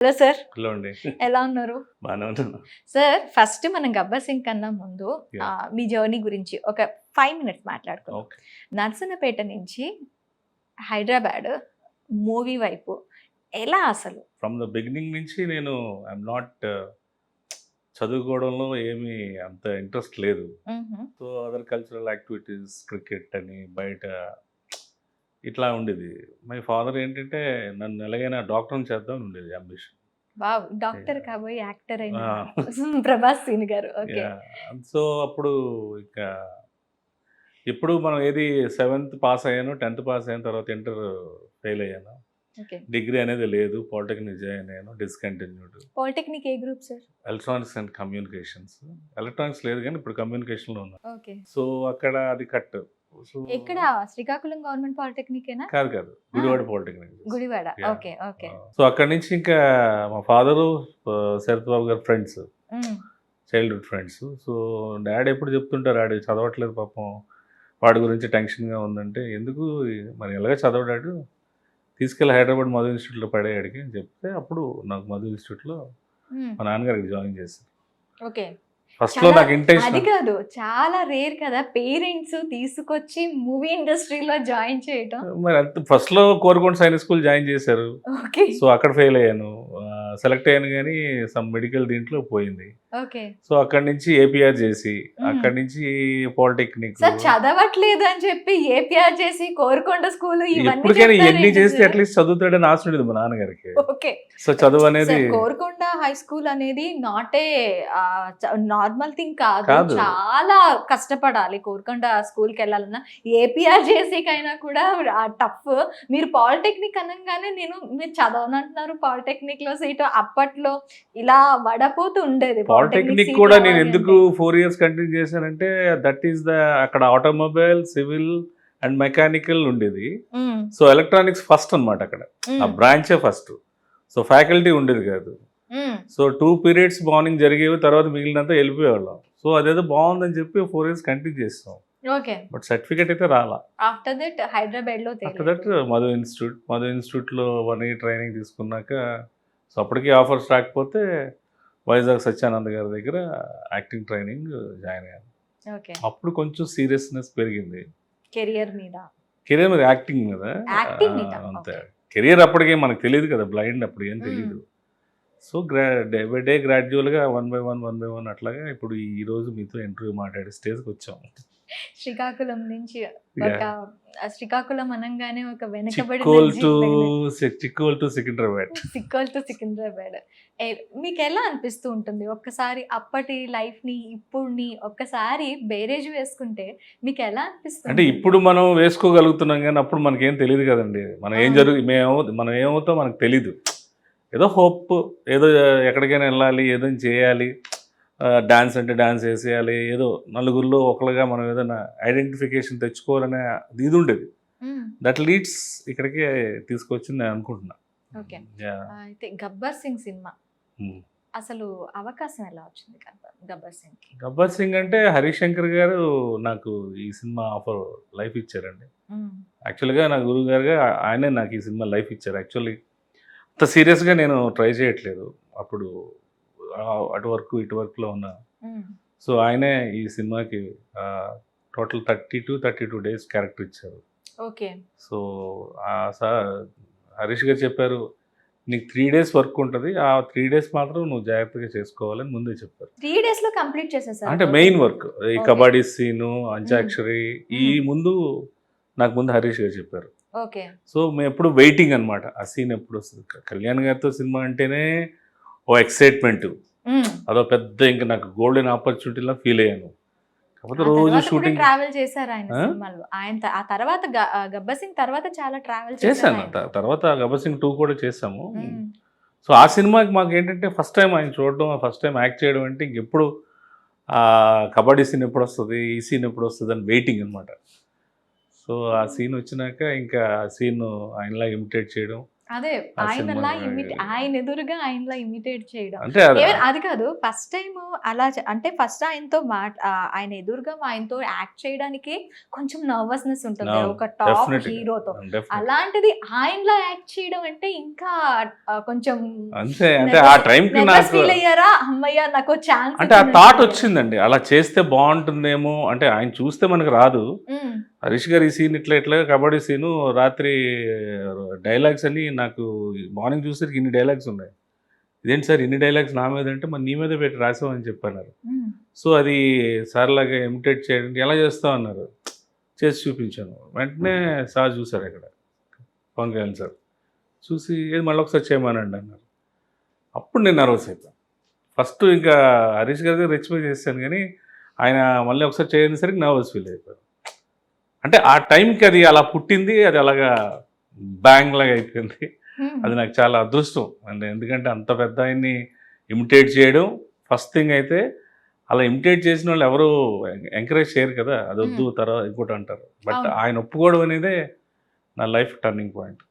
Hello sir. Hello అండి. ఎలా ఉన్నారు? బానే ఉన్నాను. సార్ ఫస్ట్ మనం 'గబ్బర్ సింగ్' కన్నా ముందు యాహ్! మీ జర్నీ గురించి ఒక 5 మినిట్స్ మాట్లాడుకుందాం. ఓకే. నరసన్నపేట నుంచి హైదరాబాద్ మూవీ వైపు ఎలా అసలు? ఫ్రమ్ ద బిగినింగ్ నుంచి నేను ఐయామ్ నాట్ చదువుకోవడంలో ఏమీ అంత ఇంట్రెస్ట్ లేదు. హుహు. So, other cultural activities, cricket అని బయట ఇట్లా ఉండేది. మై ఫాదర్ ఏంటంటే నన్ను ఎలాగైనా డాక్టర్‌ని చేద్దామని ఉండేది అంబిషన్. వావ్! Doctor yeah! కాబోయి యాక్టర్ అయిన ఆ! 'ప్రభాస్ సీన్' గారు. ఓకే. యాహ్! సో, అప్పుడు ఇక ఎప్పుడు మనం ఏది 7థ్ పాస్ అయ్యాను, 10థ్ పాస్ అయిన తర్వాత ఇంటర్ ఫెయిల్ అయ్యాను. ఓకే. డిగ్రీ అనేది లేదు. పాలిటెక్నిక్ జాయిన్ అయ్యాను. Discontinued. Polytechnic A group sir? Electronics and communications. Electronics లేదు గానీ ఇప్పుడు కమ్యూనికేషన్‌లో ఉన్నా. ఓకే. సో, అక్కడ అది కట్. సో ఎక్కడ? శ్రీకాకుళం గవర్నమెంట్ పాలిటెక్నికేనా? కాదు. Gudivada polytechnic. Gudivada. Yeah! Okay. Okay. So, అక్కడి నుంచి ఇంకా మా ఫాదరు శరత్ బాబు గారి ఫ్రెండ్స్. హ్మ్. Childhood friends. సో, డ్యాడీ ఎప్పుడు చెప్తుంటారు, "ఆడు చదవట్లేదు పాపం. వాడి గురించి టెన్షన్‌గా ఉందంటే," "ఎందుకు మరి ఎలాగో చదవడాడు. తీసుకెళ్ళి హైదరాబాద్ మధు ఇన్‌స్టిట్యూట్‌లో పడేయి ఆడికి" అని చెప్తే అప్పుడు నాకు మధు ఇన్‌స్టిట్యూట్‌లో హ్మ్. మా నాన్నగారికి జాయిన్ చేశారు. ఓకే. ఫస్ట్‌లో చాలా నాకు ఇంటెన్షన్ అది కాదు. చాలా రేర్ కదా! పేరెంట్స్ తీసుకొచ్చి మూవీ ఇండస్ట్రీలో జాయిన్ చేయటం. మరి అంత ఫస్ట్‌లో కోరుకొండ సైనిక్ స్కూల్ జాయిన్ చేశారు. ఓకే. సో, అక్కడ ఫెయిల్ అయ్యాను. సెలెక్ట్ అయ్యాను గానీ సమ్ మెడికల్ దీంట్లో పోయింది. ఓకే. సో, అక్కడి నుంచి ఏపీఆర్ చేసి, హ్మ్. అక్కడి నుంచి పాలిటెక్నిక్. సార్ చదవట్లేదు అని చెప్పి ఏపీఆర్ చేసి కోరుకొండ స్కూలు ఇవన్నీ ఎప్పటికైనా ఎన్ని చెప్తారేంటి చేస్తే సార్? అట్‌లీస్ట్ చదువుతాడని ఆశ ఉండేది మా నాన్నగారికి. ఓకే. సో, చదువు అనేది సార్ కోరుకొండ హై స్కూల్ అనేది నాట్ ఏ నార్మల్ థింగ్ కాదు. కాదు. చాలా కష్టపడాలి కోరుకొండ స్కూల్‌కెళ్ళాలన్నా. ఏపీఆర్ జేసీకైనా కూడా టఫ్. మీరు పాలిటెక్నిక్ అనంగానే మీరు చదవనంటున్నారు పాలిటెక్నిక్‌లో సీటు. అప్పట్లో ఇలా వడపోతూ ఉండేది పాలిటెక్నిక్ సీట్ కూడా నేను రావాలి ఎందుకు అంటే. 4 ఇయర్స్ కంటిన్యూ చేశానంటే దట్ ఈస్ ద అక్కడ ఆటోమొబైల్, సివిల్ అండ్ మెకానికల్ ఉండేది. హ్మ్. సో, ఎలక్ట్రానిక్స్ ఫస్ట్ అన్నమాట అక్కడ. ఆ హ్మ్. బ్రాంచే ఫస్ట్. సో, ఫ్యాకల్టీ ఉండేది కాదు. హ్మ్. సో, 2 పీరియడ్స్ మార్నింగ్ జరిగేవి. తర్వాత మిగిలినంతా వెళ్ళిపోయేవాళ్ళం. సో, అదేదో బాగుందని చెప్పి 4 ఇయర్స్ కంటిన్యూ చేసాం. ఓకే. బట్ సర్టిఫికేట్ అయితే రాలా. ఆఫ్టర్ దట్ హైదరాబాద్‌లో ఆఫ్టర్ దట్ తేలేదు. మధు ఇన్‌స్టిట్యూట్‌లో 1 ఇయర్ ట్రైనింగ్ తీసుకున్నాక సో, అప్పటికి ఆఫర్స్ రాకపోతే వైజాగ్ సత్యానంద్ గారి దగ్గర యాక్టింగ్ ట్రైనింగ్ జాయిన్ అయ్యాను. ఓకే. అప్పుడు కొంచెం సీరియస్‌నెస్ పెరిగింది. కెరియర్ మీద. కెరియర్ మీద, యాక్టింగ్ మీద. యాక్టింగ్ మీద. అంతే. ఓకే. కెరియర్ అప్పటికేం మనకు తెలీదు కదా! బ్లైండ్ అప్పుడు ఏం హ్మ్. తెలీదు. సో, డే బై డే గ్రాడ్యువల్‌గా 1 బై 1 అట్లాగా ఇప్పుడు ఈరోజు మీతో ఇంటర్వ్యూ మాట్లాడే స్టేజ్‌కొచ్చాం. శ్రీకాకుళం నుంచి ఒక యాహ్! శ్రీకాకుళం అనంగానే ఒక వెనకబడిన Chicole to Chicole to Secunderabad. Sikkol to Secunderabad. ఏ మీకెలా అనిపిస్తూ ఉంటుంది? ఒక్కసారి అప్పటి లైఫ్‌ని, ఇప్పుడిని ఒక్కసారి బేరేజ్ వేసుకుంటే మీకెలా అనిపిస్తూ అంటే ఉంటుంది? ఇప్పుడు మనం వేసుకోగలుగుతున్నాం గానీ, అప్పుడు మనకేం తెలీదు కదండీ. అవును. మనం ఏమవుతామో మనకు తెలీదు. ఏదో హోప్, ఏదో ఎక్కడికైనా ఎళ్ళాలి, ఏదైనా చేయాలి. డాన్స్ అంటే డాన్స్ ఏసేయాలి. ఏదో నలుగురిలో ఒకళ్ళుగా మనం ఏదైనా ఐడెంటిఫికేషన్ తెచ్చుకోవాలనే ఇది ఉండేది. హ్మ్. దట్ లీడ్స్ ఇక్కడికే తీసుకొచ్చింది నేను అనుకుంటున్నా. ఓకే. యాహ్! అయితే 'గబ్బర్ సింగ్' సినిమా హ్మ్. అసలు అవకాశం ఎలా వచ్చింది 'గబ్బర్ సింగ్‌కి'? 'గబ్బర్ సింగ్' అంటే హరిశంకర్ గారు నాకు ఈ సినిమా ఆఫర్ లైఫ్ ఇచ్చారండి. హ్మ్. యాక్చువల్‌గా నా గురువుగారుగా ఆయనే నాకు ఈ సినిమా లైఫ్ ఇచ్చారు. యాక్చువల్లీ అంత సీరియస్‌గా నేను ట్రై చేయట్లేదు. అప్పుడు అటు వర్క్, ఇటు వర్క్‌లో ఉన్నా. హ్మ్. సో, ఆయనే ఈ సినిమాకి టోటల్ 32 డేస్ క్యారెక్టర్ ఇచ్చారు. ఓకే. సో, సార్ హరీష్ గారు చెప్పారు, "నీకు 3 డేస్ వర్క్ ఉంటది. ఆ 3 డేస్ మాత్రం నువ్వు జాగ్రత్తగా చేసుకోవాలని" ముందే చెప్పారు. 3 డేస్‌లో కంప్లీట్ చేసేసారా అంటే టోటల్ మెయిన్ వర్క్? వర్క్. ఈ ఓకే. కబడ్డీ సీను, హ్మ్. అంత్యాక్షరి ఈ హ్మ్. ముందు నాకు ముందు హరీష్ గారు చెప్పారు. ఓకే. సో, మేమెప్పుడు వెయిటింగ్ అనమాట. ఆ సీన్ ఎప్పుడొస్తది. కళ్యాణ్ గారితో సినిమా అంటేనే ఓ ఎక్సైట్‌మెంటు. హ్మ్. అదో పెద్ద ఇంక నాకు గోల్డెన్ ఆపర్చునిటీలా ఫీల్ అయ్యాను. కాకపోతే ఆ రోజు తర్వాత కూడా షూటింగ్ ట్రావెల్ చేసారు ఆయన ఆ! సినిమాల్లో. ఆ తర్వాత 'గబ్బర్ సింగ్' తర్వాత చాలా ట్రావెల్ చేసారు చేశాను. ఆయన. తర్వాత 'గబ్బర్ సింగ్ 2' కూడా చేశాము. హ్మ్. సో, ఆ సినిమాకి మాకేంటంటే ఫస్ట్ టైమ్ ఆయన చూడడం, ఫస్ట్ టైమ్ యాక్ట్ చేయడం అంటే ఇంకెప్పుడు కబడ్డీ సీన్ ఎప్పుడొస్తది, ఈ సీన్ ఎప్పుడొస్తదని వెయిటింగ్ అనమాట. సో, ఆ సీన్ వచ్చినాక ఇంకా ఆ సీన్ ఆయనలాగా ఇమిటేట్ చేయడం. అదే ఆ ఆయనలా సినిమా ఆయన ఎదురుగా ఆయనలా ఇమిటేట్ చేయడం. అంటే అది ఈవెన్ అది కాదు ఫస్ట్ టైమ్ అలా అంటే ఫస్ట్ ఆయన ఎదురుగా ఆయనతో యాక్ట్ చేయడానికి కొంచెం నర్వస్‌నెస్ ఉంటుంది కదా! అవును. ఒక టాప్ డెఫినెట్‌గా. హీరోతో. డెఫినెట్. అలాంటిది ఆయనలా యాక్ట్ చేయడం అంటే ఇంకా కొంచెం అంతే. అంటే ఆ టైంకి నెర్వస్ నాకు ఫీల్ అయ్యారా? హమ్మయ్య! నాకో ఛాన్స్ అంటే ఆ థాట్ వచ్చిందండి. అలా చేస్తే బావుంటుందేమో అంటే ఆయన చూస్తే మనకు రాదు. హ్మ్. హరీష్ గారు ఈ సీన్ ఇట్లా కబడ్డీ సీను రాత్రి డైలాగ్స్ అన్నీ నాకు మార్నింగ్ చూసేసరికి ఇన్ని డైలాగ్స్ ఉన్నాయి. ఇదేంటి సార్ ఇన్ని డైలాగ్స్ నా మీద అంటే మరి నీ మీదే పెట్టి రాసావు అని చెప్పన్నారు. హ్మ్. సో అది సార్‌లాగా ఇమిటేట్ చేయడానికి ఎలా చేస్తావు అన్నారు. చేసి చూపించాను. వెంటనే సార్ చూసారు అక్కడ. పవన్ కళ్యాణ్ సార్. చూసి ఏది మళ్ళీ ఒకసారి చేయమనండి అన్నారు. అప్పుడు నేను నర్వస్ అయిపోయాను. ఫస్ట్ ఇంకా హరీష్ గారి దగ్గర రెచ్చిపోయి చేశాను కానీ ఆయన మళ్ళీ ఒకసారి చేయనేసరికి నర్వస్ ఫీల్ అయిపోయాను. అంటే ఆ టైంకి అది అలా పుట్టింది. అది అలాగా బ్యాంగ్ లాగా అయిపోయింది. హ్మ్. అది నాకు చాలా అదృష్టం. అంటే ఎందుకంటే అంత పెద్ద ఆయన్ని ఇమిటేట్ చేయడం ఫస్ట్ థింగ్ అయితే అలా ఇమిటేట్ చేసిన వాళ్ళు ఎవరు ఎంకరేజ్ చేయరు కదా! అదొద్దు హ్మ్. తర్వాత ఇంకోటి అంటారు. బట్ అవును. ఆయన ఒప్పుకోవడం అనేదే నా లైఫ్ టర్నింగ్ పాయింట్.